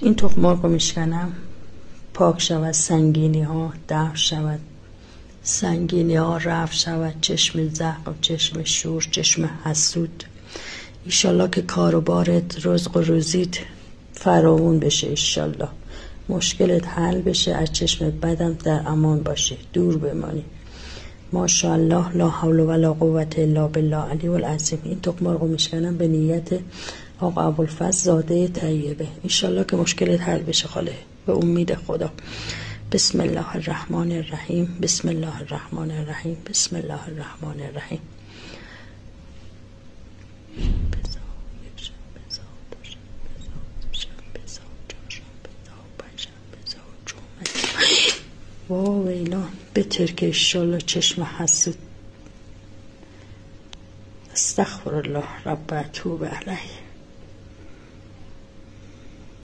این تخم مرغ رو میشکنم، پاک شود، سنگینی ها دفع شود، سنگینی ها رفع شود، چشم زخم، چشم شور، چشم حسود. ایشالله که کار و بارت، رزق و روزیت فراوون بشه، ایشالله مشکلت حل بشه، از چشم بدم در امان باشی، دور بمانی. ماشاءالله، لا حول ولا قوة الا بالله علی العظیم. این تخم مرغ رو میشکنم به نیت آقا ابوالفضل زاده طیبه، ایشالله که مشکلت حل بشه خاله، به امید خدا. بسم الله الرحمن الرحیم، بسم الله الرحمن الرحیم، بسم الله الرحمن الرحیم. وا ویلان بتر که ایشالله چشم حسود. استغفر الله رب اتوب علیه.